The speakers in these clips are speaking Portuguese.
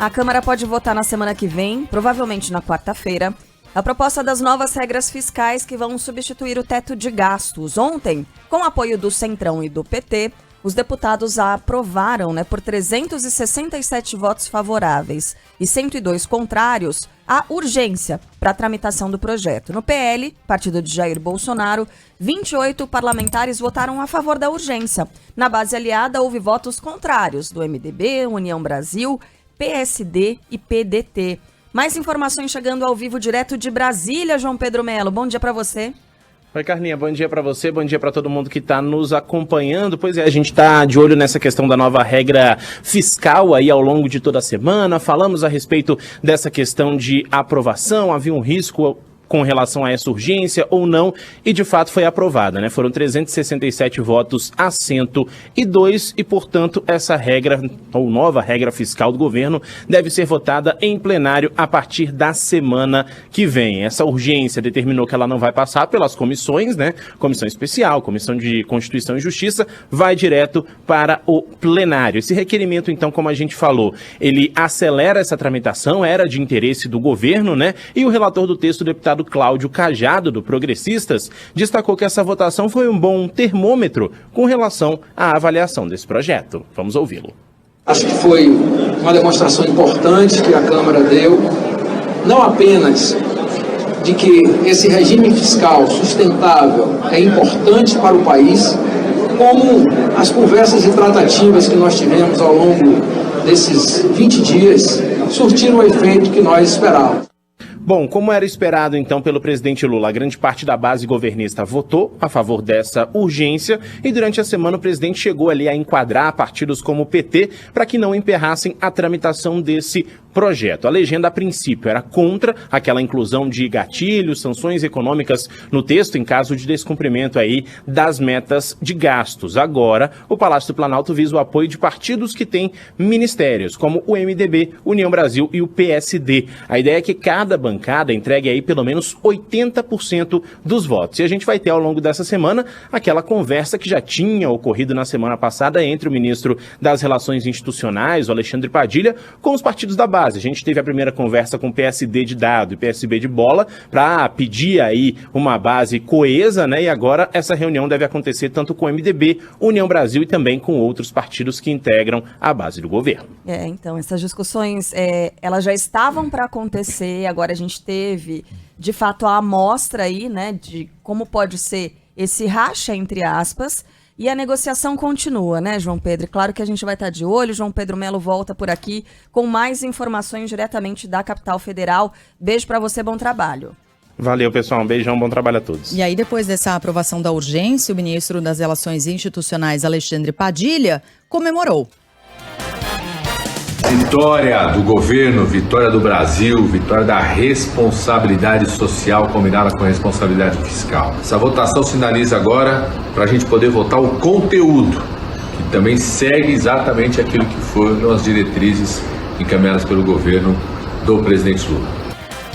A Câmara pode votar na semana que vem, provavelmente na quarta-feira, a proposta das novas regras fiscais que vão substituir o teto de gastos. Ontem, com o apoio do Centrão e do PT, os deputados a aprovaram, por 367 votos favoráveis e 102 contrários, a urgência para a tramitação do projeto. No PL, partido de Jair Bolsonaro, 28 parlamentares votaram a favor da urgência. Na base aliada, houve votos contrários do MDB, União Brasil, PSD e PDT. Mais informações chegando ao vivo direto de Brasília, João Pedro Melo. Bom dia para você. Oi, Carlinha, bom dia para você, bom dia para todo mundo que está nos acompanhando. Pois é, a gente está de olho nessa questão da nova regra fiscal aí ao longo de toda a semana. Falamos a respeito dessa questão de aprovação, havia um risco com relação a essa urgência ou não, e de fato foi aprovada, Foram 367 votos a 102 e, portanto, essa regra, ou nova regra fiscal do governo, deve ser votada em plenário a partir da semana que vem. Essa urgência determinou que ela não vai passar pelas comissões, Comissão especial, Comissão de Constituição e Justiça, vai direto para o plenário. Esse requerimento, então, como a gente falou, ele acelera essa tramitação, era de interesse do governo, E o relator do texto, o deputado Cláudio Cajado, do Progressistas, destacou que essa votação foi um bom termômetro com relação à avaliação desse projeto. Vamos ouvi-lo. Acho que foi uma demonstração importante que a Câmara deu, não apenas de que esse regime fiscal sustentável é importante para o país, como as conversas e tratativas que nós tivemos ao longo desses 20 dias surtiram o efeito que nós esperávamos. Bom, como era esperado, então, pelo presidente Lula, a grande parte da base governista votou a favor dessa urgência e durante a semana o presidente chegou ali a enquadrar partidos como o PT para que não emperrassem a tramitação desse projeto. A legenda, a princípio, era contra aquela inclusão de gatilhos, sanções econômicas no texto em caso de descumprimento aí das metas de gastos. Agora, o Palácio do Planalto visa o apoio de partidos que têm ministérios, como o MDB, União Brasil e o PSD. A ideia é que cada bancada entregue aí pelo menos 80% dos votos. E a gente vai ter ao longo dessa semana aquela conversa que já tinha ocorrido na semana passada entre o ministro das Relações Institucionais, o Alexandre Padilha, com os partidos da base. A gente teve a primeira conversa com o PSD de dado e PSB de bola para pedir aí uma base coesa, E agora essa reunião deve acontecer tanto com o MDB, União Brasil e também com outros partidos que integram a base do governo. Então, essas discussões, elas já estavam para acontecer, agora a gente teve, de fato, a amostra aí, de como pode ser esse racha, entre aspas, e a negociação continua, João Pedro? Claro que a gente vai estar de olho. João Pedro Melo volta por aqui com mais informações diretamente da capital federal. Beijo para você, bom trabalho. Valeu, pessoal. Um beijão, bom trabalho a todos. E aí, depois dessa aprovação da urgência, o ministro das Relações Institucionais, Alexandre Padilha, comemorou. Vitória do governo, vitória do Brasil, vitória da responsabilidade social combinada com a responsabilidade fiscal. Essa votação sinaliza agora para a gente poder votar o conteúdo, que também segue exatamente aquilo que foram as diretrizes encaminhadas pelo governo do presidente Lula.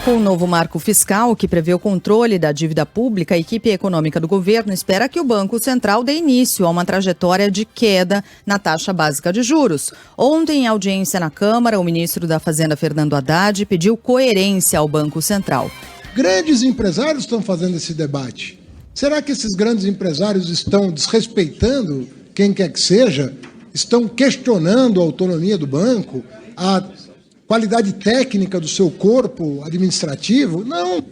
Com o novo marco fiscal, que prevê o controle da dívida pública, a equipe econômica do governo espera que o Banco Central dê início a uma trajetória de queda na taxa básica de juros. Ontem, em audiência na Câmara, o ministro da Fazenda, Fernando Haddad, pediu coerência ao Banco Central. Grandes empresários estão fazendo esse debate. Será que esses grandes empresários estão desrespeitando quem quer que seja? Estão questionando a autonomia do banco? A qualidade técnica do seu corpo administrativo? Não.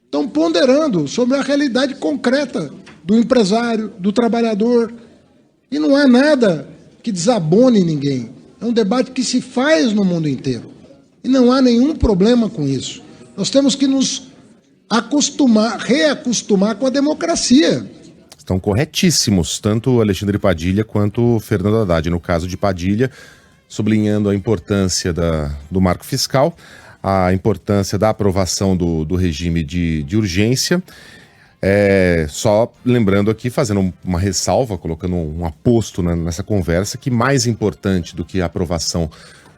Estão ponderando sobre a realidade concreta do empresário, do trabalhador. E não há nada que desabone ninguém. É um debate que se faz no mundo inteiro. E não há nenhum problema com isso. Nós temos que nos reacostumar com a democracia. Estão corretíssimos, tanto Alexandre Padilha quanto Fernando Haddad. No caso de Padilha, sublinhando a importância do marco fiscal, a importância da aprovação do regime de urgência. Só lembrando aqui, fazendo uma ressalva, colocando um aposto nessa conversa, que mais importante do que a aprovação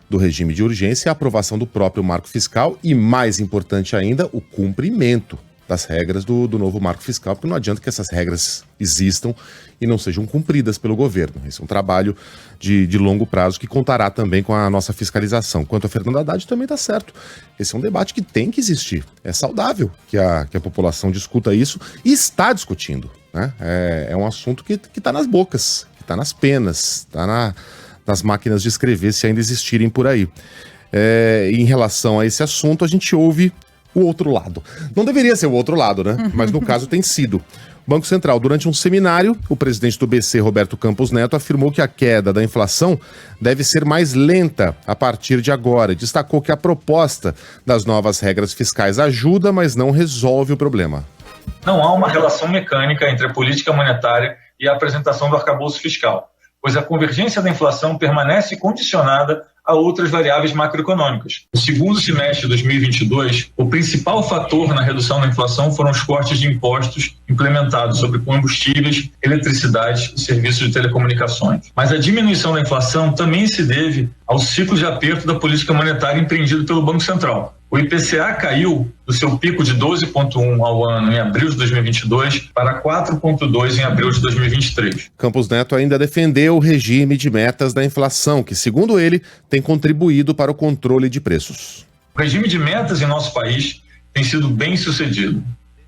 do regime de urgência é a aprovação do próprio marco fiscal e, mais importante ainda, o cumprimento das regras do novo marco fiscal, porque não adianta que essas regras existam e não sejam cumpridas pelo governo. Esse é um trabalho de longo prazo que contará também com a nossa fiscalização. Quanto a Fernando Haddad, também está certo. Esse é um debate que tem que existir. É saudável que a população discuta isso e está discutindo, né? É um assunto que está nas bocas, que está nas penas, está nas máquinas de escrever, se ainda existirem por aí. Em relação a esse assunto, a gente ouve o outro lado. Não deveria ser o outro lado, né? Mas no caso tem sido. O Banco Central, durante um seminário, o presidente do BC, Roberto Campos Neto, afirmou que a queda da inflação deve ser mais lenta a partir de agora. Destacou que a proposta das novas regras fiscais ajuda, mas não resolve o problema. Não há uma relação mecânica entre a política monetária e a apresentação do arcabouço fiscal, pois a convergência da inflação permanece condicionada a outras variáveis macroeconômicas. No segundo semestre de 2022, o principal fator na redução da inflação foram os cortes de impostos implementados sobre combustíveis, eletricidade e serviços de telecomunicações. Mas a diminuição da inflação também se deve ao ciclo de aperto da política monetária empreendido pelo Banco Central. O IPCA caiu do seu pico de 12,1 ao ano em abril de 2022 para 4,2 em abril de 2023. Campos Neto ainda defendeu o regime de metas da inflação, que, segundo ele, tem contribuído para o controle de preços. O regime de metas em nosso país tem sido bem sucedido.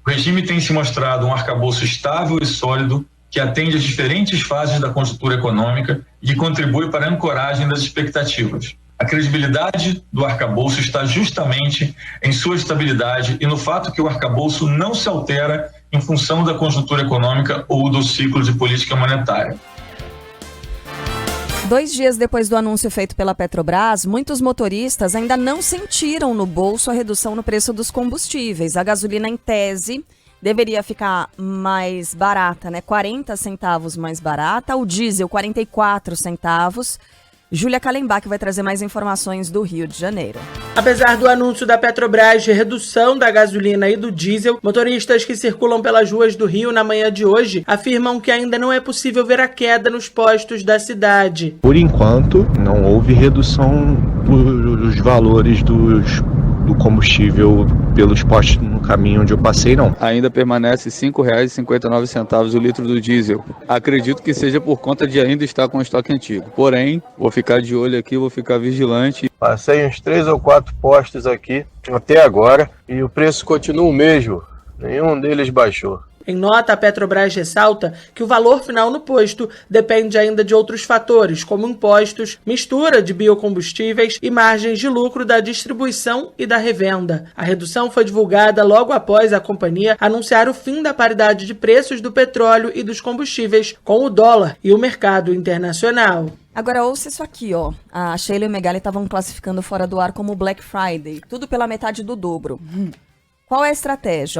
O regime tem se mostrado um arcabouço estável e sólido que atende às diferentes fases da conjuntura econômica e que contribui para a ancoragem das expectativas. A credibilidade do arcabouço está justamente em sua estabilidade e no fato que o arcabouço não se altera em função da conjuntura econômica ou do ciclo de política monetária. 2 dias depois do anúncio feito pela Petrobras, muitos motoristas ainda não sentiram no bolso a redução no preço dos combustíveis. A gasolina, em tese, deveria ficar mais barata, né? 40 centavos mais barata, o diesel 44 centavos. Júlia Kallenbach vai trazer mais informações do Rio de Janeiro. Apesar do anúncio da Petrobras de redução da gasolina e do diesel, motoristas que circulam pelas ruas do Rio na manhã de hoje afirmam que ainda não é possível ver a queda nos postos da cidade. Por enquanto, não houve redução dos valores do combustível pelos postos no caminho onde eu passei, não. Ainda permanece R$ 5,59 o litro do diesel. Acredito que seja por conta de ainda estar com o estoque antigo. Porém, vou ficar de olho aqui, vou ficar vigilante. Passei uns 3 ou 4 postos aqui até agora e o preço continua o mesmo. Nenhum deles baixou. Em nota, a Petrobras ressalta que o valor final no posto depende ainda de outros fatores, como impostos, mistura de biocombustíveis e margens de lucro da distribuição e da revenda. A redução foi divulgada logo após a companhia anunciar o fim da paridade de preços do petróleo e dos combustíveis com o dólar e o mercado internacional. Agora ouça isso aqui, ó. A Sheila e o Megali estavam classificando Fora do Ar como Black Friday, tudo pela metade do dobro. Qual é a estratégia?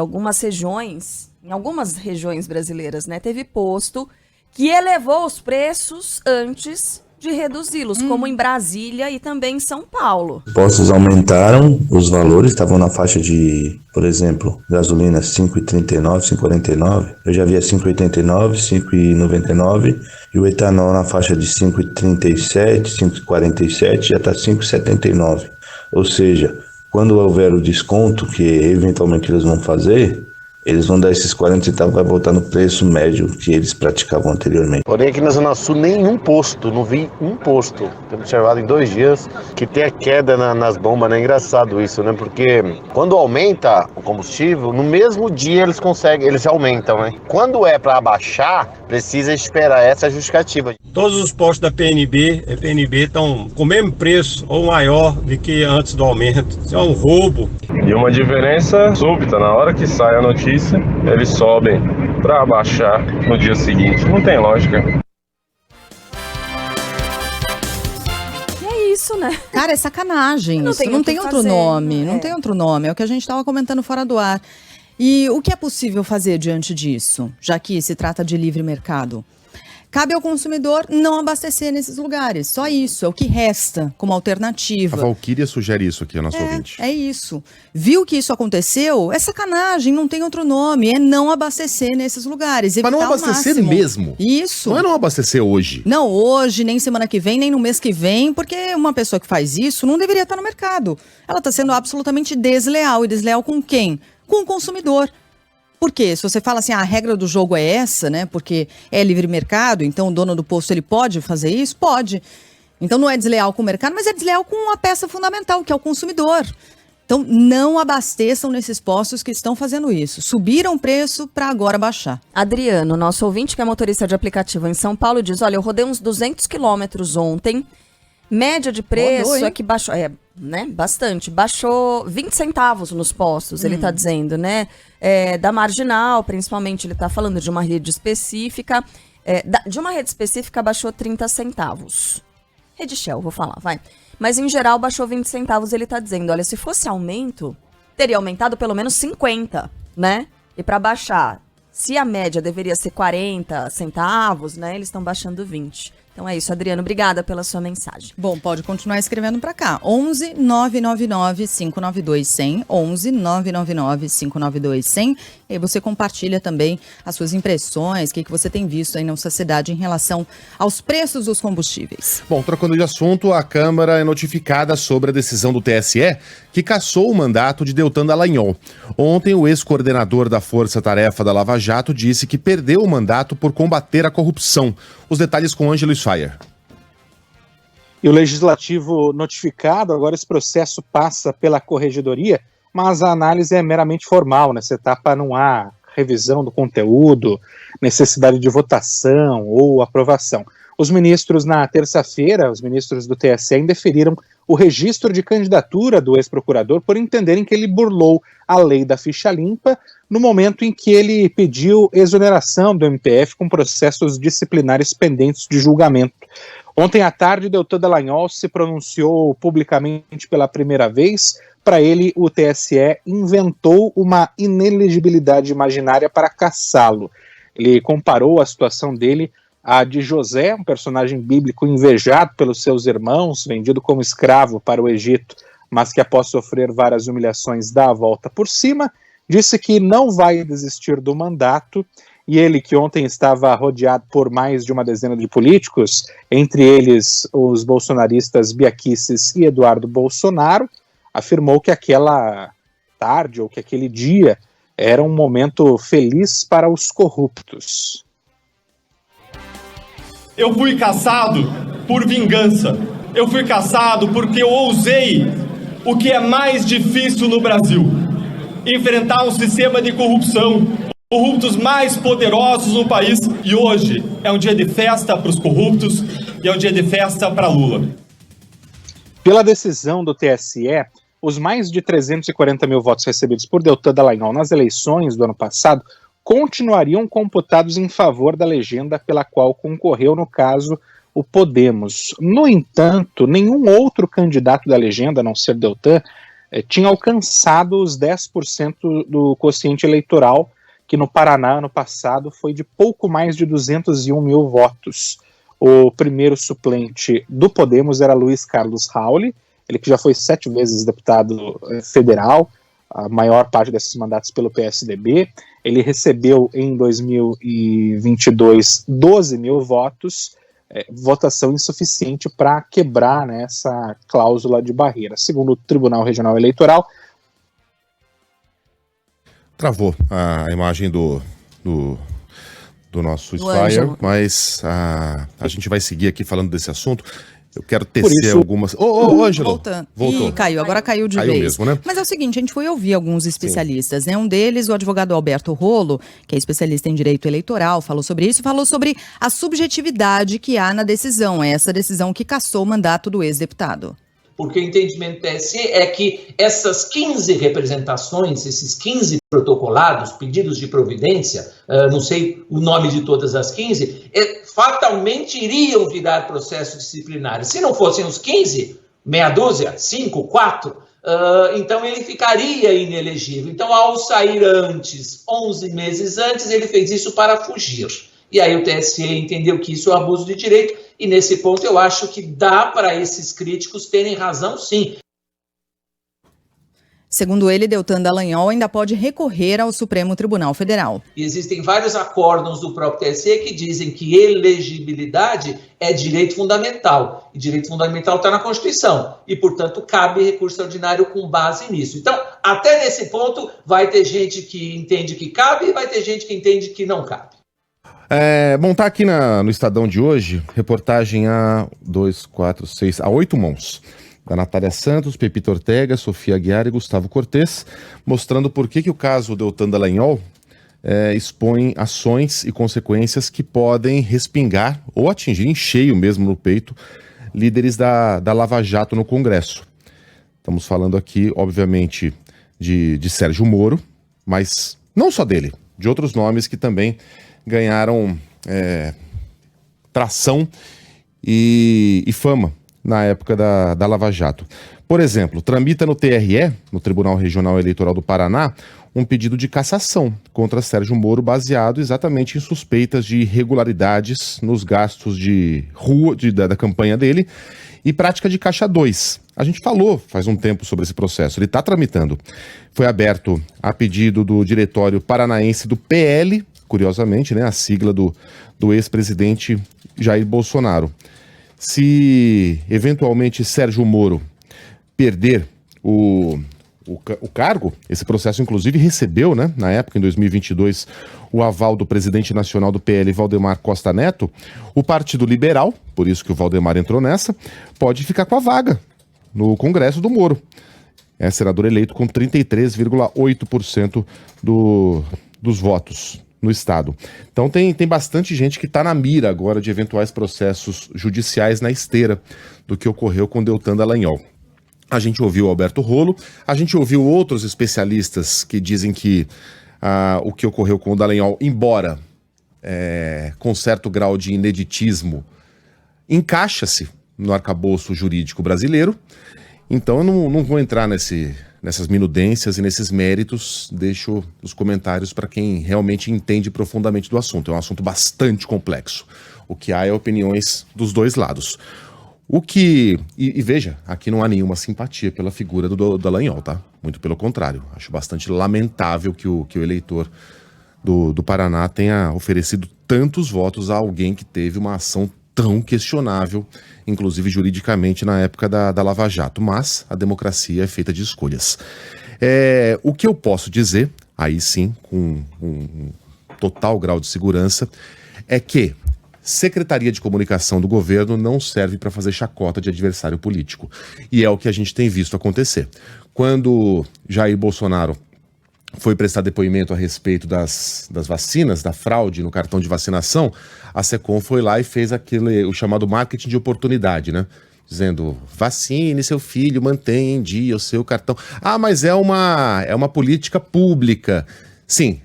Em algumas regiões brasileiras, né, teve posto que elevou os preços antes de reduzi-los, como em Brasília e também em São Paulo. Os postos aumentaram os valores, estavam na faixa de, por exemplo, gasolina 5,39, 5,49. Eu já via 5,89, 5,99 e o etanol na faixa de 5,37, 5,47 já está 5,79. Ou seja, quando houver o desconto que eventualmente eles vão fazer, eles vão dar esses 40 centavos, vai voltar no preço médio que eles praticavam anteriormente. Porém, aqui na Zona Sul, nenhum posto, não vi um posto. Temos observado em 2 dias que tem a queda nas bombas, né? É engraçado isso, né? Porque quando aumenta o combustível, no mesmo dia eles aumentam, né? Quando é para abaixar, precisa esperar essa justificativa. Todos os postos da PNB estão com o mesmo preço ou maior do que antes do aumento. Isso é um roubo. E uma diferença súbita, na hora que sai a notícia, eles sobem para abaixar no dia seguinte. Não tem lógica. E é isso, né? Cara, é sacanagem. Não tem outro nome. Não tem outro nome. É o que a gente estava comentando fora do ar. E o que é possível fazer diante disso, já que se trata de livre mercado? Cabe ao consumidor não abastecer nesses lugares. Só isso, é o que resta como alternativa. A Valquíria sugere isso aqui, a nossa ouvinte. É isso. Viu que isso aconteceu? É sacanagem, não tem outro nome. É não abastecer nesses lugares. Mas não abastecer mesmo. Isso. Não é não abastecer hoje. Não hoje, nem semana que vem, nem no mês que vem, porque uma pessoa que faz isso não deveria estar no mercado. Ela está sendo absolutamente desleal. E desleal com quem? Com o consumidor. Por quê? Se você fala assim, a regra do jogo é essa, né? Porque é livre mercado, então o dono do posto ele pode fazer isso? Pode. Então não é desleal com o mercado, mas é desleal com a peça fundamental, que é o consumidor. Então não abasteçam nesses postos que estão fazendo isso. Subiram o preço para agora baixar. Adriano, nosso ouvinte que é motorista de aplicativo em São Paulo, diz, olha, eu rodei uns 200 quilômetros ontem, média de preço é que baixou, né, bastante, baixou 20 centavos nos postos, ele tá dizendo, né, da marginal, principalmente, ele tá falando de uma rede específica, de uma rede específica baixou 30 centavos. Rede Shell, vou falar, vai. Mas em geral baixou 20 centavos, ele tá dizendo, olha, se fosse aumento, teria aumentado pelo menos 50, né, e para baixar, se a média deveria ser 40 centavos, né, eles estão baixando 20. Então é isso, Adriano, obrigada pela sua mensagem. Bom, pode continuar escrevendo para cá. 11 999 592 100, 11 999 592 100. E aí você compartilha também as suas impressões, o que você tem visto aí na nossa cidade em relação aos preços dos combustíveis. Bom, trocando de assunto, a Câmara é notificada sobre a decisão do TSE que cassou o mandato de Deltan Dallagnol. Ontem, o ex-coordenador da Força Tarefa da Lava Jato disse que perdeu o mandato por combater a corrupção. Os detalhes com Ângelo Sfayer. E o Legislativo notificado, agora esse processo passa pela Corregedoria, mas a análise é meramente formal. Nessa etapa não há revisão do conteúdo, necessidade de votação ou aprovação. Os ministros, na terça-feira, os ministros do TSE indeferiram o registro de candidatura do ex-procurador por entenderem que ele burlou a lei da ficha limpa no momento em que ele pediu exoneração do MPF com processos disciplinares pendentes de julgamento. Ontem à tarde, Deltan Dallagnol se pronunciou publicamente pela primeira vez. Para ele, o TSE inventou uma inelegibilidade imaginária para cassá-lo. Ele comparou a situação dele à de José, um personagem bíblico invejado pelos seus irmãos, vendido como escravo para o Egito, mas que após sofrer várias humilhações dá a volta por cima, disse que não vai desistir do mandato, e ele, que ontem estava rodeado por mais de uma dezena de políticos, entre eles os bolsonaristas Bia Kicis e Eduardo Bolsonaro, afirmou que aquela tarde ou que aquele dia era um momento feliz para os corruptos. Eu fui caçado por vingança. Eu fui caçado porque eu ousei o que é mais difícil no Brasil: enfrentar um sistema de corrupção, corruptos mais poderosos no país. E hoje é um dia de festa para os corruptos e é um dia de festa para Lula. Pela decisão do TSE, os mais de 340 mil votos recebidos por Deltan Dallagnol nas eleições do ano passado continuariam computados em favor da legenda pela qual concorreu, no caso, o Podemos. No entanto, nenhum outro candidato da legenda, a não ser Deltan, tinha alcançado os 10% do quociente eleitoral, que no Paraná, ano passado, foi de pouco mais de 201 mil votos. O primeiro suplente do Podemos era Luiz Carlos Rauli, ele que já foi 7 vezes deputado federal, a maior parte desses mandatos pelo PSDB. Ele recebeu em 2022 12 mil votos, votação insuficiente para quebrar, né, essa cláusula de barreira. Segundo o Tribunal Regional Eleitoral... Travou a imagem do nosso Sfayer, mas a gente vai seguir aqui falando desse assunto. Eu quero tecer algumas... Ângelo! Voltou. Caiu, agora caiu de vez. Mesmo, né? Mas é o seguinte, a gente foi ouvir alguns especialistas, né? Um deles, o advogado Alberto Rolo, que é especialista em direito eleitoral, falou sobre isso, falou sobre a subjetividade que há na decisão, essa decisão que cassou o mandato do ex-deputado. Porque o entendimento do TSE é que essas 15 representações, esses 15 protocolados, pedidos de providência, não sei o nome de todas as 15, fatalmente iriam virar processo disciplinar. Se não fossem os 15, meia dúzia, 5, 4, então ele ficaria inelegível. Então, ao sair antes, 11 meses antes, ele fez isso para fugir. E aí o TSE entendeu que isso é um abuso de direito, e nesse ponto eu acho que dá para esses críticos terem razão, sim. Segundo ele, Deltan Dallagnol ainda pode recorrer ao Supremo Tribunal Federal. E existem vários acórdãos do próprio TSE que dizem que elegibilidade é direito fundamental. E direito fundamental está na Constituição. E, portanto, cabe recurso ordinário com base nisso. Então, até nesse ponto vai ter gente que entende que cabe e vai ter gente que entende que não cabe. Bom, tá aqui no Estadão de hoje, reportagem a 8 mãos. Da Natália Santos, Pepito Ortega, Sofia Aguiar e Gustavo Cortes, mostrando por que o caso Deltan Dallagnol expõe ações e consequências que podem respingar ou atingir em cheio mesmo no peito líderes da Lava Jato no Congresso. Estamos falando aqui, obviamente, de Sérgio Moro, mas não só dele, de outros nomes que também ganharam tração e fama na época da Lava Jato. Por exemplo, tramita no TRE, no Tribunal Regional Eleitoral do Paraná, um pedido de cassação contra Sérgio Moro baseado exatamente em suspeitas de irregularidades nos gastos de rua da campanha dele e prática de caixa 2. A gente falou faz um tempo sobre esse processo, ele está tramitando. Foi aberto a pedido do Diretório Paranaense do PL, curiosamente, né, a sigla do ex-presidente Jair Bolsonaro. Se eventualmente Sérgio Moro perder o cargo, esse processo inclusive recebeu, né, na época, em 2022, o aval do presidente nacional do PL, Valdemar Costa Neto, o Partido Liberal, por isso que o Valdemar entrou nessa, pode ficar com a vaga no Congresso do Moro. É senador eleito com 33,8% dos votos no estado. Então tem bastante gente que está na mira agora de eventuais processos judiciais na esteira do que ocorreu com Deltan Dallagnol. A gente ouviu Alberto Rolo, a gente ouviu outros especialistas que dizem que o que ocorreu com o Dallagnol, embora com certo grau de ineditismo, encaixa-se no arcabouço jurídico brasileiro. Então eu não vou entrar nessas minudências e nesses méritos, deixo os comentários para quem realmente entende profundamente do assunto. É um assunto bastante complexo. O que há é opiniões dos dois lados. E veja, aqui não há nenhuma simpatia pela figura do Dallagnol, tá? Muito pelo contrário. Acho bastante lamentável que o eleitor do Paraná tenha oferecido tantos votos a alguém que teve uma ação tão questionável, inclusive juridicamente, na época da Lava Jato. Mas a democracia é feita de escolhas. O que eu posso dizer, aí sim, com um total grau de segurança, é que Secretaria de Comunicação do governo não serve para fazer chacota de adversário político. E é o que a gente tem visto acontecer. Quando Jair Bolsonaro foi prestar depoimento a respeito das vacinas, da fraude no cartão de vacinação, a SECOM foi lá e fez o chamado marketing de oportunidade, né? Dizendo, vacine seu filho, mantenha em dia o seu cartão. Ah, mas é uma política pública. Sim,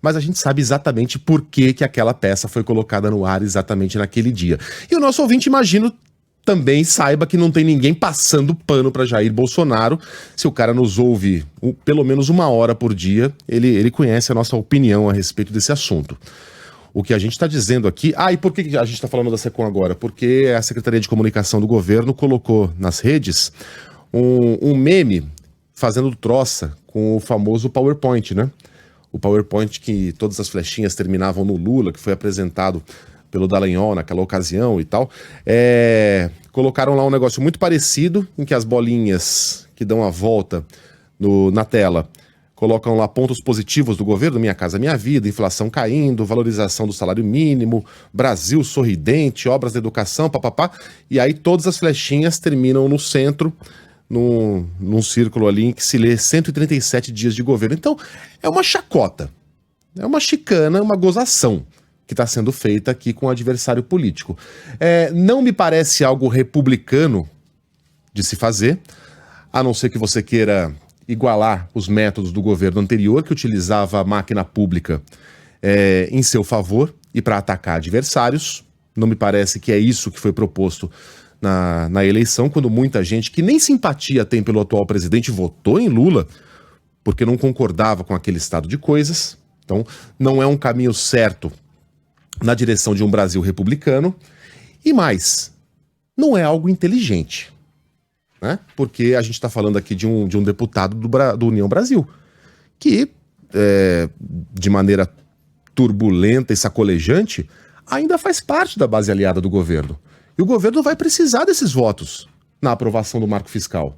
mas a gente sabe exatamente por que aquela peça foi colocada no ar exatamente naquele dia. E o nosso ouvinte, imagino, também saiba que não tem ninguém passando pano para Jair Bolsonaro. Se o cara nos ouve pelo menos 1 hora por dia, ele conhece a nossa opinião a respeito desse assunto. O que a gente está dizendo aqui... e por que a gente está falando da SECOM agora? Porque a Secretaria de Comunicação do governo colocou nas redes um meme fazendo troça com o famoso PowerPoint, né? O PowerPoint que todas as flechinhas terminavam no Lula, que foi apresentado pelo Dallagnol naquela ocasião e tal. Colocaram lá um negócio muito parecido, em que as bolinhas que dão a volta na tela colocam lá pontos positivos do governo, Minha Casa Minha Vida, inflação caindo, valorização do salário mínimo, Brasil sorridente, obras de educação, papapá. E aí todas as flechinhas terminam no centro, num círculo ali em que se lê 137 dias de governo. Então, é uma chacota, é uma chicana, uma gozação que está sendo feita aqui com o adversário político. Não me parece algo republicano de se fazer, a não ser que você queira igualar os métodos do governo anterior, que utilizava a máquina pública em seu favor e para atacar adversários. Não me parece que é isso que foi proposto na eleição, quando muita gente que nem simpatia tem pelo atual presidente votou em Lula porque não concordava com aquele estado de coisas. Então, não é um caminho certo na direção de um Brasil republicano. E mais, não é algo inteligente, né? Porque a gente está falando aqui de um deputado do União Brasil, que, de maneira turbulenta e sacolejante, ainda faz parte da base aliada do governo. E o governo vai precisar desses votos na aprovação do marco fiscal.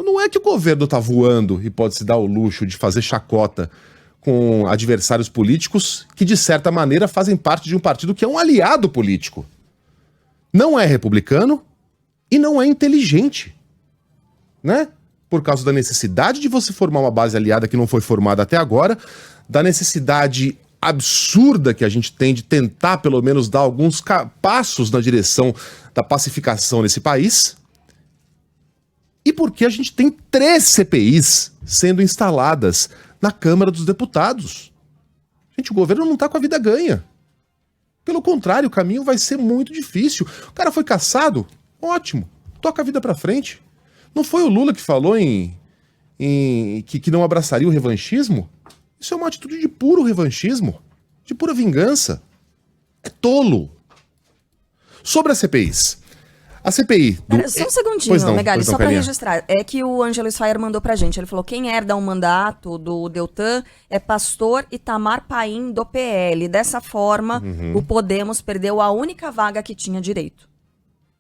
Então não é que o governo está voando e pode se dar o luxo de fazer chacota com adversários políticos que, de certa maneira, fazem parte de um partido que é um aliado político. Não é republicano e não é inteligente, né? Por causa da necessidade de você formar uma base aliada que não foi formada até agora, da necessidade absurda que a gente tem de tentar, pelo menos, dar alguns passos na direção da pacificação nesse país, e porque a gente tem 3 CPIs sendo instaladas na Câmara dos Deputados. Gente, o governo não tá com a vida ganha. Pelo contrário, o caminho vai ser muito difícil. O cara foi cassado? Ótimo. Toca a vida pra frente. Não foi o Lula que falou que não abraçaria o revanchismo? Isso é uma atitude de puro revanchismo, de pura vingança. É tolo. Sobre as CPIs. A CPI... Só um segundinho, Megali, só para registrar. É que o Ângelo Sfayer mandou pra gente. Ele falou, quem herda um mandato do Deltan é pastor Itamar Paim, do PL. Dessa forma, o Podemos perdeu a única vaga que tinha direito.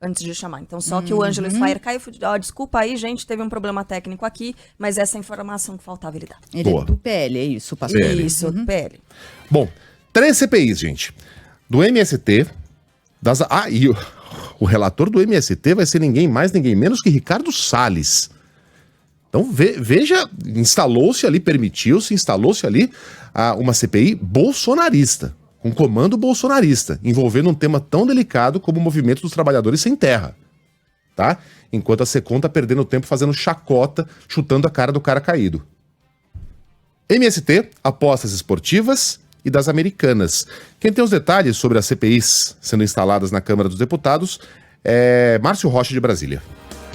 Antes de chamar. Então, só que o Ângelo Sfayer caiu. Desculpa aí, gente, teve um problema técnico aqui, mas essa informação que faltava ele dá. Ele é do PL, é isso, pastor? PL. Isso, do PL. Bom, 3 CPIs, gente. Do MST, e o relator do MST vai ser ninguém mais, ninguém menos que Ricardo Salles. Então, veja, instalou-se ali uma CPI bolsonarista, com comando bolsonarista, envolvendo um tema tão delicado como o movimento dos trabalhadores sem terra, tá? Enquanto a SECOM tá perdendo tempo fazendo chacota, chutando a cara do cara caído. MST, apostas esportivas e das Americanas. Quem tem os detalhes sobre as CPIs sendo instaladas na Câmara dos Deputados é Márcio Rocha, de Brasília.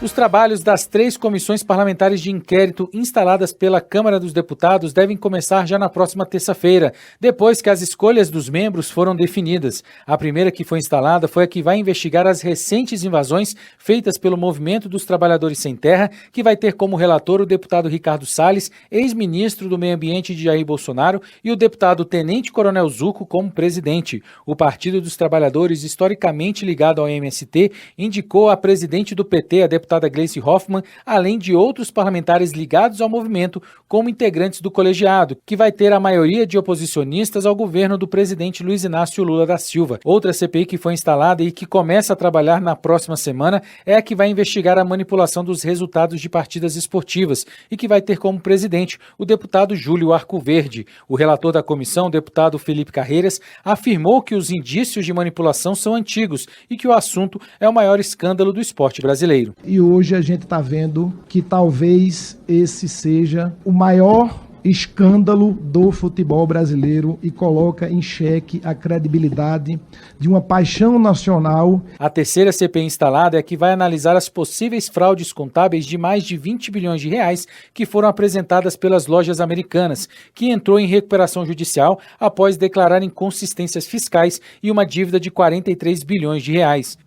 Os trabalhos das 3 comissões parlamentares de inquérito instaladas pela Câmara dos Deputados devem começar já na próxima terça-feira, depois que as escolhas dos membros foram definidas. A primeira que foi instalada foi a que vai investigar as recentes invasões feitas pelo Movimento dos Trabalhadores Sem Terra, que vai ter como relator o deputado Ricardo Salles, ex-ministro do Meio Ambiente de Jair Bolsonaro, e o deputado Tenente Coronel Zucco como presidente. O Partido dos Trabalhadores, historicamente ligado ao MST, indicou a presidente do PT, a deputada Gleice Hoffmann, além de outros parlamentares ligados ao movimento como integrantes do colegiado, que vai ter a maioria de oposicionistas ao governo do presidente Luiz Inácio Lula da Silva. Outra CPI que foi instalada e que começa a trabalhar na próxima semana é a que vai investigar a manipulação dos resultados de partidas esportivas e que vai ter como presidente o deputado Júlio Arcoverde. O relator da comissão, o deputado Felipe Carreiras, afirmou que os indícios de manipulação são antigos e que o assunto é o maior escândalo do esporte brasileiro. E hoje a gente está vendo que talvez esse seja o maior escândalo do futebol brasileiro e coloca em xeque a credibilidade de uma paixão nacional. A terceira CPI instalada é a que vai analisar as possíveis fraudes contábeis de mais de 20 bilhões de reais que foram apresentadas pelas lojas americanas, que entrou em recuperação judicial após declarar inconsistências fiscais e uma dívida de 43 bilhões de reais.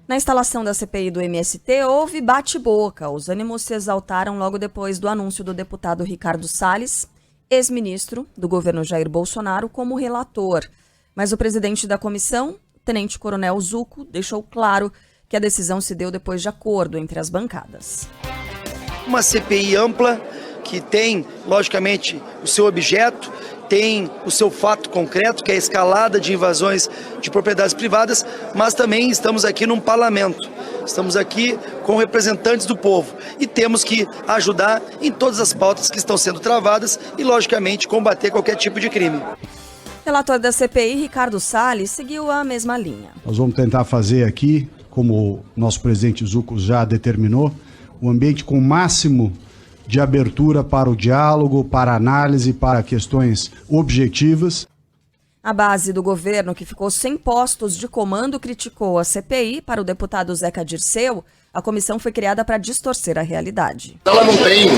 Na instalação da CPI do MST, houve bate-boca. Os ânimos se exaltaram logo depois do anúncio do deputado Ricardo Salles, ex-ministro do governo Jair Bolsonaro, como relator. Mas o presidente da comissão, Tenente Coronel Zucco, deixou claro que a decisão se deu depois de acordo entre as bancadas. Uma CPI ampla que tem, logicamente, o seu objeto, tem o seu fato concreto, que é a escalada de invasões de propriedades privadas, mas também estamos aqui num parlamento, estamos aqui com representantes do povo e temos que ajudar em todas as pautas que estão sendo travadas e, logicamente, combater qualquer tipo de crime. Relator da CPI, Ricardo Salles, seguiu a mesma linha. Nós vamos tentar fazer aqui, como o nosso presidente Zucco já determinou, um ambiente com o máximo de abertura para o diálogo, para a análise, para questões objetivas. A base do governo, que ficou sem postos de comando, criticou a CPI. Para o deputado Zeca Dirceu, a comissão foi criada para distorcer a realidade. Ela não tem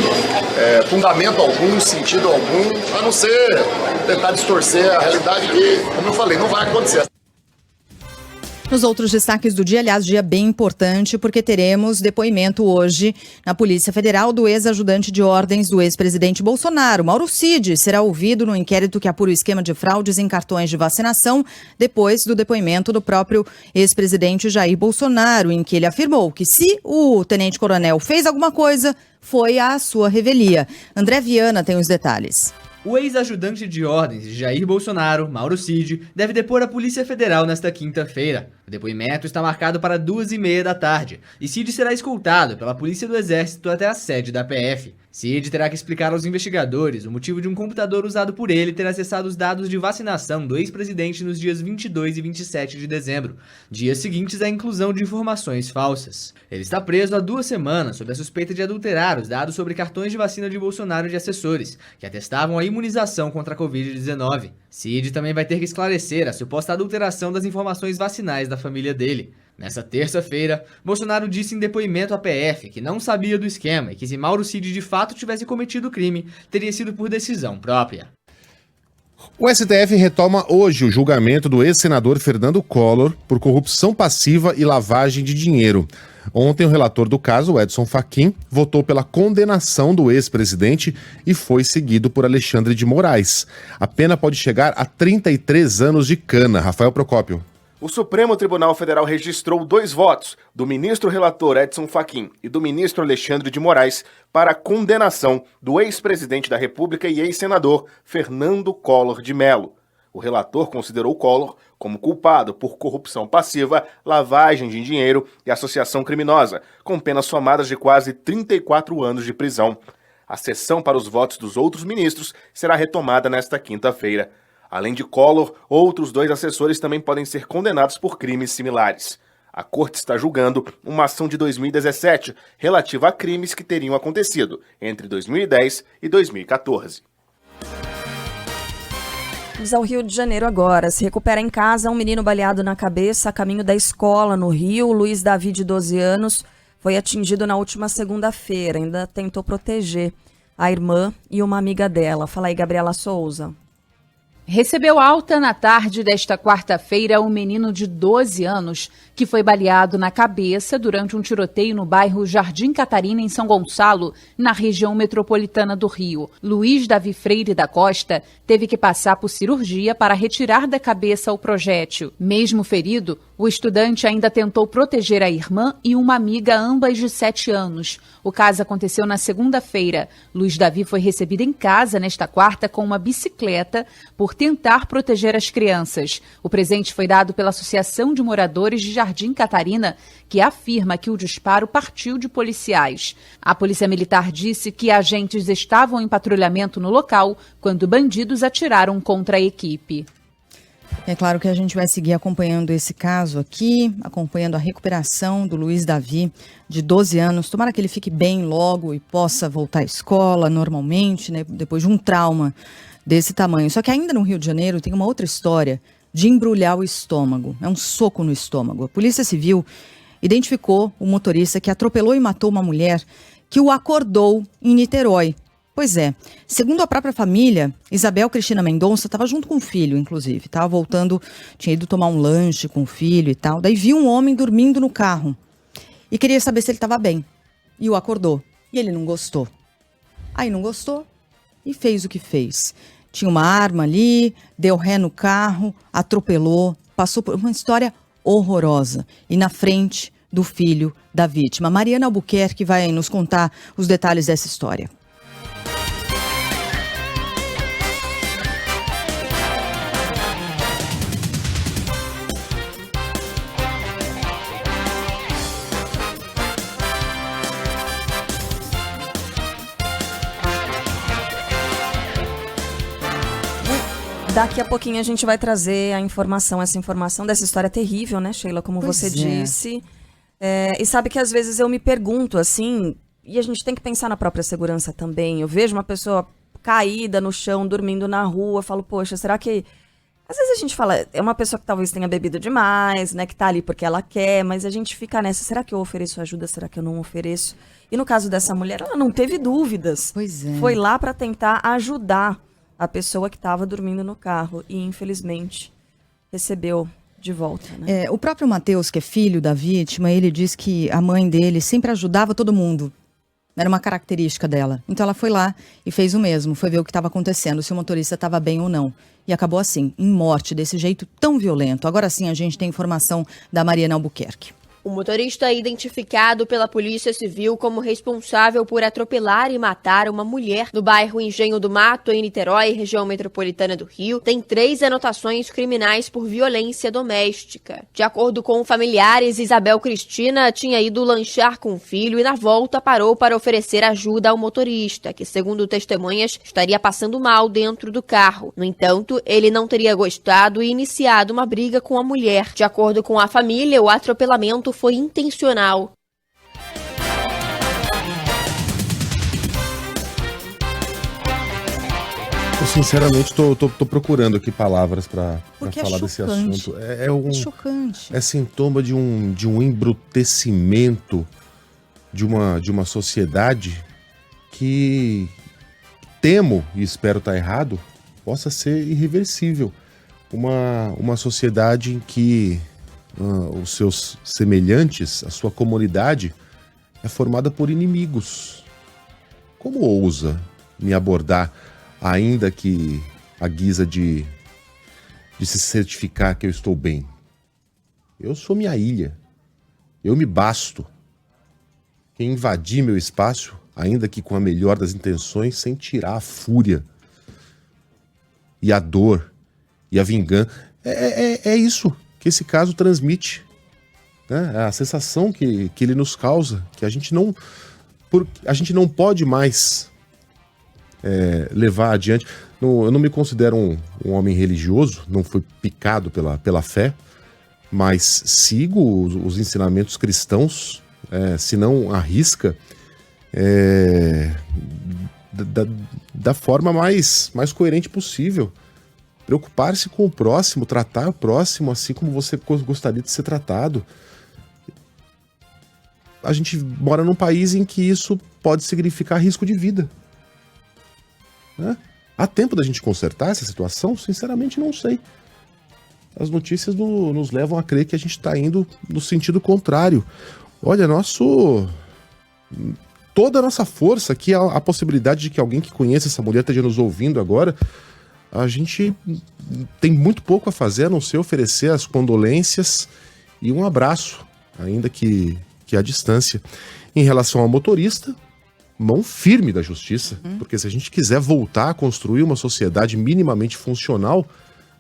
fundamento algum, sentido algum, a não ser tentar distorcer a realidade que, como eu falei, não vai acontecer. Nos outros destaques do dia, aliás, dia bem importante, porque teremos depoimento hoje na Polícia Federal do ex-ajudante de ordens do ex-presidente Bolsonaro. Mauro Cid será ouvido no inquérito que apura o esquema de fraudes em cartões de vacinação, depois do depoimento do próprio ex-presidente Jair Bolsonaro, em que ele afirmou que se o tenente-coronel fez alguma coisa, foi à sua revelia. André Viana tem os detalhes. O ex-ajudante de ordens de Jair Bolsonaro, Mauro Cid, deve depor à Polícia Federal nesta quinta-feira. O depoimento está marcado para 2h30 da tarde e Cid será escoltado pela Polícia do Exército até a sede da PF. Cid terá que explicar aos investigadores o motivo de um computador usado por ele ter acessado os dados de vacinação do ex-presidente nos dias 22 e 27 de dezembro, dias seguintes à inclusão de informações falsas. Ele está preso há 2 semanas sob a suspeita de adulterar os dados sobre cartões de vacina de Bolsonaro e de assessores, que atestavam a imunização contra a Covid-19. Cid também vai ter que esclarecer a suposta adulteração das informações vacinais da família dele. Nessa terça-feira, Bolsonaro disse em depoimento à PF que não sabia do esquema e que se Mauro Cid de fato tivesse cometido o crime, teria sido por decisão própria. O STF retoma hoje o julgamento do ex-senador Fernando Collor por corrupção passiva e lavagem de dinheiro. Ontem, o relator do caso, Edson Fachin, votou pela condenação do ex-presidente e foi seguido por Alexandre de Moraes. A pena pode chegar a 33 anos de cana. Rafael Procópio. O Supremo Tribunal Federal registrou 2 votos, do ministro relator Edson Fachin e do ministro Alexandre de Moraes, para a condenação do ex-presidente da República e ex-senador Fernando Collor de Mello. O relator considerou Collor como culpado por corrupção passiva, lavagem de dinheiro e associação criminosa, com penas somadas de quase 34 anos de prisão. A sessão para os votos dos outros ministros será retomada nesta quinta-feira. Além de Collor, outros 2 assessores também podem ser condenados por crimes similares. A Corte está julgando uma ação de 2017 relativa a crimes que teriam acontecido entre 2010 e 2014. Vamos ao Rio de Janeiro agora. Se recupera em casa um menino baleado na cabeça a caminho da escola no Rio. Luiz Davi, de 12 anos, foi atingido na última segunda-feira. Ainda tentou proteger a irmã e uma amiga dela. Fala aí, Gabriela Souza. Recebeu alta na tarde desta quarta-feira um menino de 12 anos que foi baleado na cabeça durante um tiroteio no bairro Jardim Catarina, em São Gonçalo, na região metropolitana do Rio. Luiz Davi Freire da Costa teve que passar por cirurgia para retirar da cabeça o projétil. Mesmo ferido, o estudante ainda tentou proteger a irmã e uma amiga, ambas de 7 anos. O caso aconteceu na segunda-feira. Luiz Davi foi recebido em casa nesta quarta com uma bicicleta por tentar proteger as crianças. O presente foi dado pela Associação de Moradores de Jardim Catarina, que afirma que o disparo partiu de policiais. A Polícia Militar disse que agentes estavam em patrulhamento no local quando bandidos atiraram contra a equipe. É claro que a gente vai seguir acompanhando esse caso aqui, acompanhando a recuperação do Luiz Davi, de 12 anos. Tomara que ele fique bem logo e possa voltar à escola normalmente, né, depois de um trauma desse tamanho. Só que ainda no Rio de Janeiro tem uma outra história de embrulhar o estômago. É um soco no estômago. A Polícia Civil identificou o motorista que atropelou e matou uma mulher que o acordou em Niterói. Pois é, segundo a própria família, Isabel Cristina Mendonça estava junto com o filho, inclusive. Estava voltando, tinha ido tomar um lanche com o filho e tal. Daí viu um homem dormindo no carro e queria saber se ele estava bem. E o acordou. E ele não gostou. Aí não gostou e fez o que fez. Tinha uma arma ali, deu ré no carro, atropelou, passou por uma história horrorosa. E na frente do filho da vítima. Mariana Albuquerque vai nos contar os detalhes dessa história. Daqui a pouquinho a gente vai trazer essa informação dessa história terrível, né, Sheila, como você disse. E sabe que às vezes eu me pergunto, assim, e a gente tem que pensar na própria segurança também. Eu vejo uma pessoa caída no chão, dormindo na rua, falo, poxa, será que... Às vezes a gente fala, é uma pessoa que talvez tenha bebido demais, né, que tá ali porque ela quer, mas a gente fica nessa, será que eu ofereço ajuda, será que eu não ofereço? E no caso dessa mulher, ela não teve dúvidas. Pois é. Foi lá para tentar ajudar a pessoa que estava dormindo no carro e, infelizmente, recebeu de volta, né? O próprio Matheus, que é filho da vítima, ele diz que a mãe dele sempre ajudava todo mundo. Era uma característica dela. Então ela foi lá e fez o mesmo, foi ver o que estava acontecendo, se o motorista estava bem ou não. E acabou assim, em morte, desse jeito tão violento. Agora sim a gente tem informação da Mariana Albuquerque. O motorista é identificado pela Polícia Civil como responsável por atropelar e matar uma mulher no bairro Engenho do Mato, em Niterói, região metropolitana do Rio. Tem 3 anotações criminais por violência doméstica. De acordo com familiares, Isabel Cristina tinha ido lanchar com o filho e na volta parou para oferecer ajuda ao motorista, que, segundo testemunhas, estaria passando mal dentro do carro. No entanto, ele não teria gostado e iniciado uma briga com a mulher. De acordo com a família, o atropelamento foi intencional. Eu sinceramente tô procurando aqui palavras para falar desse chocante. assunto. É chocante. É sintoma de um embrutecimento de uma sociedade que temo, e espero estar errado, possa ser irreversível. Uma sociedade em que os seus semelhantes, a sua comunidade, é formada por inimigos. Como ousa me abordar, ainda que à guisa de se certificar que eu estou bem? Eu sou minha ilha. Eu me basto. Quem invadir meu espaço, ainda que com a melhor das intenções, sem tirar a fúria e a dor e a vingança, é isso que esse caso transmite, né? A sensação que ele nos causa, que a gente não pode mais levar adiante. Eu não me considero um homem religioso, não fui picado pela fé, mas sigo os ensinamentos cristãos, se não à risca, da forma mais coerente possível. Preocupar-se com o próximo, tratar o próximo assim como você gostaria de ser tratado. A gente mora num país em que isso pode significar risco de vida, né? Há tempo da gente consertar essa situação? Sinceramente, não sei. As notícias nos levam a crer que a gente está indo no sentido contrário. Olha, toda a nossa força aqui, a possibilidade de que alguém que conheça essa mulher esteja nos ouvindo agora, a gente tem muito pouco a fazer a não ser oferecer as condolências e um abraço, ainda que à distância. Em relação ao motorista, mão firme da justiça, porque se a gente quiser voltar a construir uma sociedade minimamente funcional,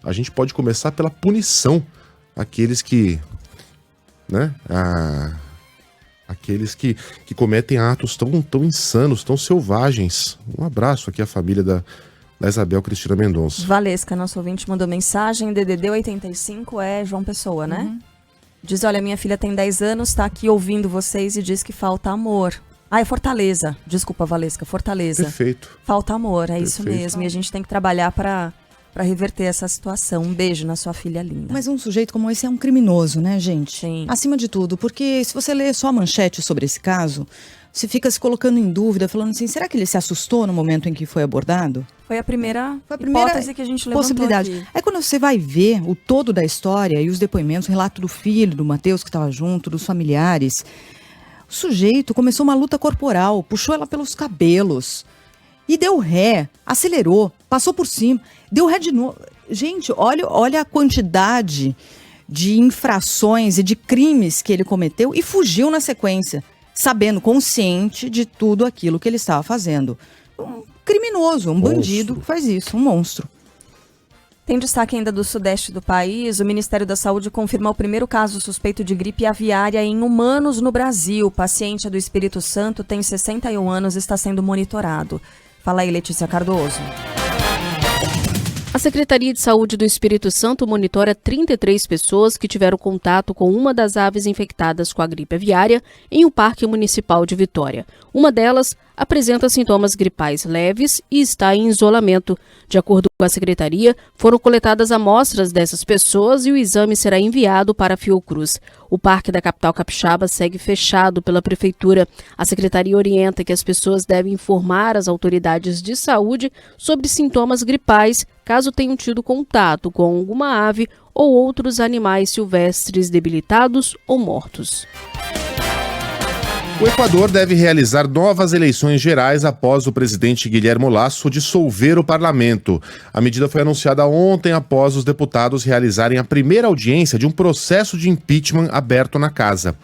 a gente pode começar pela punição àqueles que, né, aqueles que cometem atos tão insanos, tão selvagens. Um abraço aqui à família da Isabel Cristina Mendonça. Valesca, nosso ouvinte, mandou mensagem. DDD 85 é João Pessoa, né? Diz, olha, minha filha tem 10 anos, está aqui ouvindo vocês e diz que falta amor. É Fortaleza. Desculpa, Valesca, Fortaleza. Perfeito. Falta amor, isso mesmo. E a gente tem que trabalhar para reverter essa situação. Um beijo na sua filha linda. Mas um sujeito como esse é um criminoso, né, gente? Sim. Acima de tudo, porque se você lê só a manchete sobre esse caso, você fica se colocando em dúvida, falando assim, será que ele se assustou no momento em que foi abordado? Foi a primeira hipótese que a gente levantou possibilidade. Aqui. Aí quando você vai ver o todo da história e os depoimentos, o relato do filho, do Matheus que estava junto, dos familiares, o sujeito começou uma luta corporal, puxou ela pelos cabelos e deu ré, acelerou, passou por cima, deu ré de novo. Gente, olha a quantidade de infrações e de crimes que ele cometeu e fugiu na sequência, sabendo, consciente de tudo aquilo que ele estava fazendo. Um criminoso, um bandido que faz isso, um monstro. Tem destaque ainda do sudeste do país. O Ministério da Saúde confirma o primeiro caso suspeito de gripe aviária em humanos no Brasil. O paciente é do Espírito Santo, tem 61 anos e está sendo monitorado. Fala aí, Letícia Cardoso. A Secretaria de Saúde do Espírito Santo monitora 33 pessoas que tiveram contato com uma das aves infectadas com a gripe aviária em um parque municipal de Vitória. Uma delas apresenta sintomas gripais leves e está em isolamento. De acordo com a Secretaria, foram coletadas amostras dessas pessoas e o exame será enviado para a Fiocruz. O parque da capital capixaba segue fechado pela Prefeitura. A Secretaria orienta que as pessoas devem informar as autoridades de saúde sobre sintomas gripais caso tenham tido contato com alguma ave ou outros animais silvestres debilitados ou mortos. O Equador deve realizar novas eleições gerais após o presidente Guillermo Lasso dissolver o parlamento. A medida foi anunciada ontem após os deputados realizarem a primeira audiência de um processo de impeachment aberto na casa.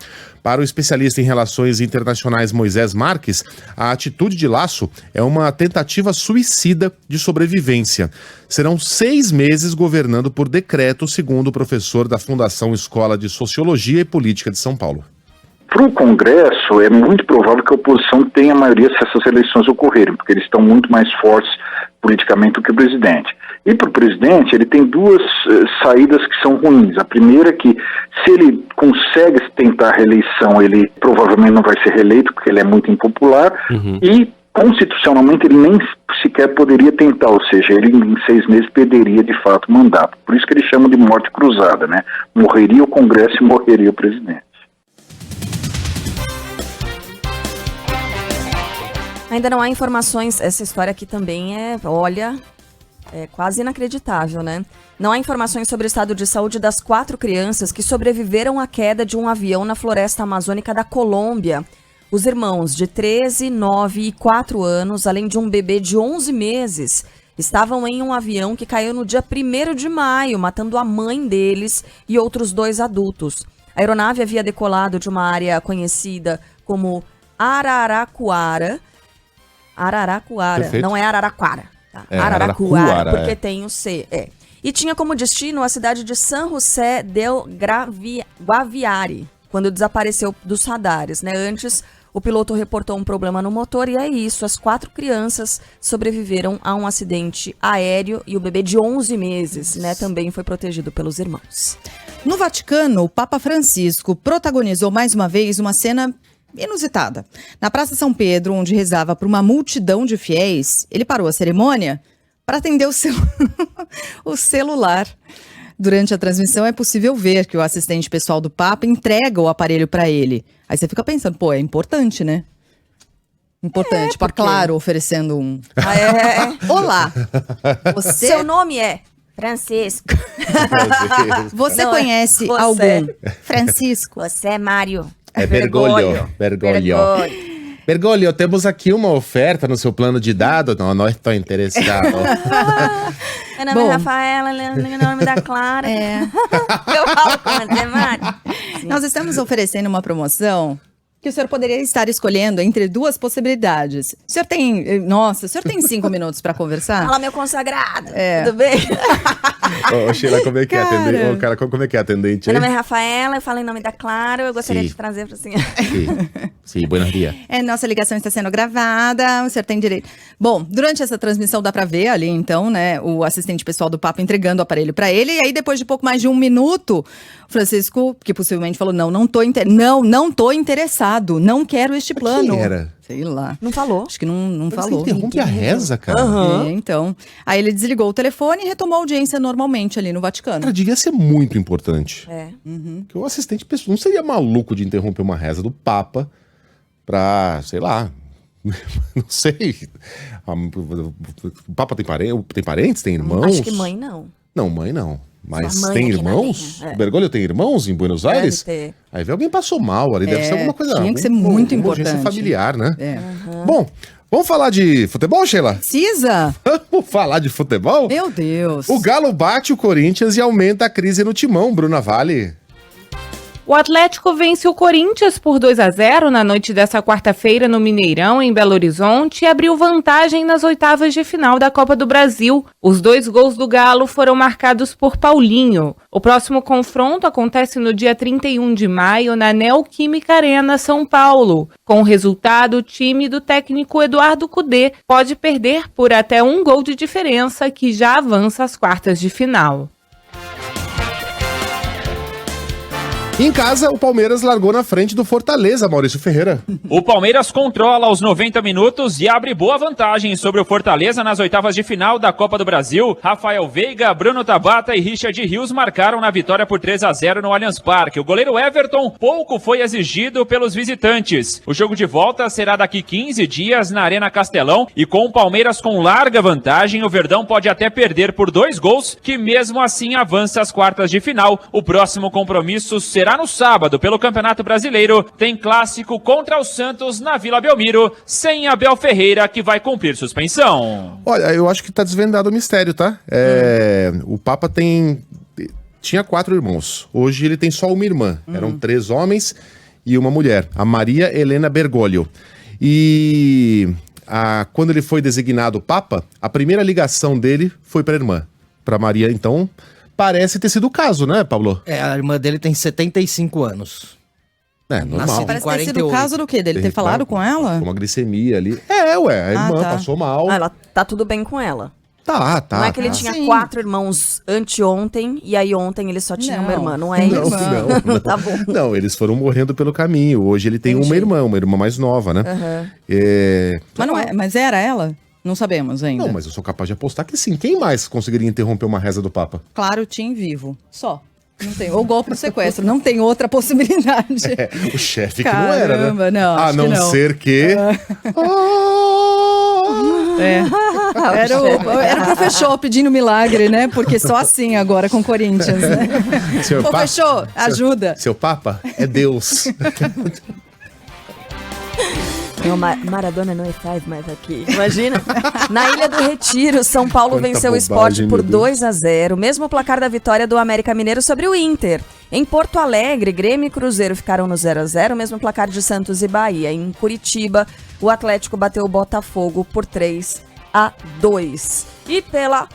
Para o especialista em relações internacionais Moisés Marques, a atitude de Lasso é uma tentativa suicida de sobrevivência. Serão 6 meses governando por decreto, segundo o professor da Fundação Escola de Sociologia e Política de São Paulo. Para o Congresso, é muito provável que a oposição tenha a maioria se essas eleições ocorrerem, porque eles estão muito mais fortes politicamente do que o presidente. E para o presidente, ele tem 2 saídas que são ruins. A primeira é que, se ele consegue tentar a reeleição, ele provavelmente não vai ser reeleito, porque ele é muito impopular, e constitucionalmente ele nem sequer poderia tentar, ou seja, ele em 6 meses perderia de fato o mandato. Por isso que eles chamam de morte cruzada, né? Morreria o Congresso e morreria o presidente. Ainda não há informações, essa história aqui também é quase inacreditável, né? Não há informações sobre o estado de saúde das 4 crianças que sobreviveram à queda de um avião na floresta amazônica da Colômbia. Os irmãos de 13, 9 e 4 anos, além de um bebê de 11 meses, estavam em um avião que caiu no dia 1º de maio, matando a mãe deles e outros 2 adultos. A aeronave havia decolado de uma área conhecida como Araraquara, Perfeito. não é Araraquara, tá? Araraquara, porque tem o C, E tinha como destino a cidade de San José del Guaviare, quando desapareceu dos radares, né? Antes, o piloto reportou um problema no motor e é isso, as 4 crianças sobreviveram a um acidente aéreo e o bebê de 11 meses, né, também foi protegido pelos irmãos. No Vaticano, o Papa Francisco protagonizou mais uma vez uma cena inusitada. Na Praça São Pedro, onde rezava para uma multidão de fiéis, ele parou a cerimônia para atender o celular. Durante a transmissão é possível ver que o assistente pessoal do Papa entrega o aparelho para ele. Aí você fica pensando, é importante, né? Importante, claro, oferecendo um... Olá, Seu nome é Francisco. Você conhece algum? Francisco. Você é Mário. É Bergoglio. Bergoglio, temos aqui uma oferta no seu plano de dados. Não estou interessado. Meu nome é Rafaela, meu nome da Clara. Eu falo com você, Mário. Nós estamos oferecendo uma promoção que o senhor poderia estar escolhendo entre 2 possibilidades. O senhor tem 5 minutos para conversar? Fala, meu consagrado. Tudo bem? Ô, Sheila, como é que é atendente? Como é que é atendente? Meu nome é Rafaela, eu falo em nome da Clara, eu gostaria de trazer para o senhor. Sim, buenos dias. Nossa ligação está sendo gravada, o senhor tem direito. Bom, durante essa transmissão dá para ver ali, então, né, o assistente pessoal do Papa entregando o aparelho para ele, e aí depois de pouco mais de 1 minuto, Francisco, que possivelmente falou, não tô interessado, não quero este plano. Quem era? Sei lá. Não falou? Acho que não falou. Você interrompe a reza, cara. Então. Aí ele desligou o telefone e retomou a audiência normalmente ali no Vaticano. Cara, devia ser muito importante. Que o assistente pessoal não seria maluco de interromper uma reza do Papa pra, sei lá, não sei. O Papa tem parentes? Tem irmãos? Acho que mãe não. Não, mãe não. Mas tem irmãos? O Bergoglio tem irmãos em Buenos Aires? Deve ter. Aí vê alguém passou mal ali, deve ser alguma coisa... Tinha que ser muito importante. Urgência familiar, né? Bom, vamos falar de futebol, Sheila? Precisa? Vamos falar de futebol? Meu Deus. O Galo bate o Corinthians e aumenta a crise no timão, Bruna Vale. O Atlético vence o Corinthians por 2-0 na noite dessa quarta-feira no Mineirão, em Belo Horizonte, e abriu vantagem nas oitavas de final da Copa do Brasil. Os 2 gols do Galo foram marcados por Paulinho. O próximo confronto acontece no dia 31 de maio na Neoquímica Arena, São Paulo. Com o resultado, o time do técnico Eduardo Cudê pode perder por até 1 gol de diferença, que já avança às quartas de final. Em casa, o Palmeiras largou na frente do Fortaleza, Maurício Ferreira. O Palmeiras controla os 90 minutos e abre boa vantagem sobre o Fortaleza nas oitavas de final da Copa do Brasil. Rafael Veiga, Bruno Tabata e Richard Rios marcaram na vitória por 3-0 no Allianz Parque. O goleiro Everton pouco foi exigido pelos visitantes. O jogo de volta será daqui 15 dias na Arena Castelão e com o Palmeiras com larga vantagem, o Verdão pode até perder por 2 gols, que mesmo assim avança às quartas de final. O próximo compromisso será no sábado pelo Campeonato Brasileiro. Tem clássico contra o Santos na Vila Belmiro, sem Abel Ferreira, que vai cumprir suspensão. Olha, eu acho que tá desvendado o mistério, tá? O Papa tinha 4 irmãos. Hoje ele tem só uma irmã. Eram 3 homens e uma mulher, a Maria Helena Bergoglio. E quando ele foi designado Papa, a primeira ligação dele foi para a irmã, para Maria. Então, parece ter sido o caso, né, Pablo? A irmã dele tem 75 anos. Normal. Parece ter sido o caso do quê? Dele ter falado com ela? Uma glicemia ali. A irmã passou mal. Ela tá tudo bem com ela. Tá. Não é que ele tinha 4 irmãos anteontem e aí ontem ele só tinha uma irmã, não é isso? Não. Tá bom. Não, eles foram morrendo pelo caminho. Hoje ele tem uma irmã mais nova, né? Mas era ela? Não sabemos ainda. Não, mas eu sou capaz de apostar que sim. Quem mais conseguiria interromper uma reza do Papa? Claro, Tim Vivo. Só. Não tem. Ou golpe do sequestro. Não tem outra possibilidade. O chefe que não era, né? Caramba, não. A não ser que... Era o professor pedindo milagre, né? Porque só assim agora com o Corinthians, né? Professor, ajuda. Seu Papa é Deus. Maradona não faz mais aqui. Imagina. Na Ilha do Retiro, São Paulo venceu o Sport por 2-0. Mesmo placar da vitória do América Mineiro sobre o Inter. Em Porto Alegre, Grêmio e Cruzeiro ficaram no 0-0, mesmo placar de Santos e Bahia. Em Curitiba, o Atlético bateu o Botafogo por 3-2. E pela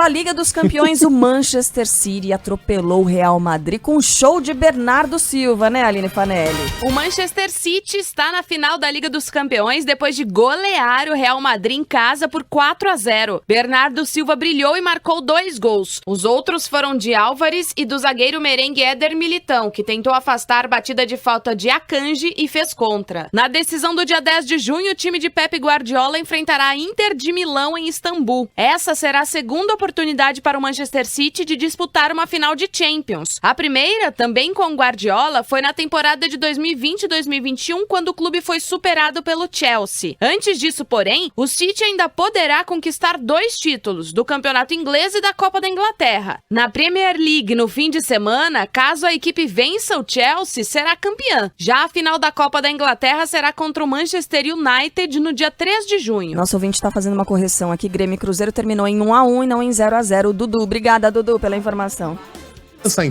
Liga dos Campeões, o Manchester City atropelou o Real Madrid com um show de Bernardo Silva, né, Aline Fanelli? O Manchester City está na final da Liga dos Campeões depois de golear o Real Madrid em casa por 4-0. Bernardo Silva brilhou e marcou 2 gols. Os outros foram de Álvares e do zagueiro merengue Éder Militão, que tentou afastar a batida de falta de Akanji e fez contra. Na decisão do dia 10 de junho, o time de Pep Guardiola enfrentará a Inter de Milão em Istambul. Essa será a segunda oportunidade para o Manchester City de disputar uma final de Champions. A primeira, também com Guardiola, foi na temporada de 2020-2021, quando o clube foi superado pelo Chelsea. Antes disso, porém, o City ainda poderá conquistar 2 títulos, do Campeonato Inglês e da Copa da Inglaterra. Na Premier League, no fim de semana, caso a equipe vença o Chelsea, será campeã. Já a final da Copa da Inglaterra será contra o Manchester United no dia 3 de junho. Nosso ouvinte está fazendo uma correção aqui. Grêmio e Cruzeiro terminou em 1-1 e não em 0-0. Dudu, obrigada, Dudu, pela informação.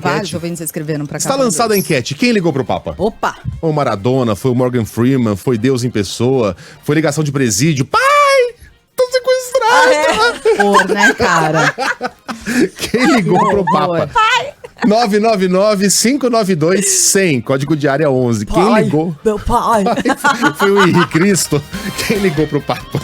Vários ouvintes escreveram pra cá. Está lançada a enquete. Quem ligou pro Papa? Opa! Foi o Maradona, foi o Morgan Freeman, foi Deus em pessoa, foi ligação de presídio. Pai! Tô sequestrado! Horror, né, cara? Quem ligou pro Papa? Pai! 999-592-100, código de área 11. Pai, quem ligou? Meu pai! Foi o Henrique Cristo. Quem ligou pro Papa?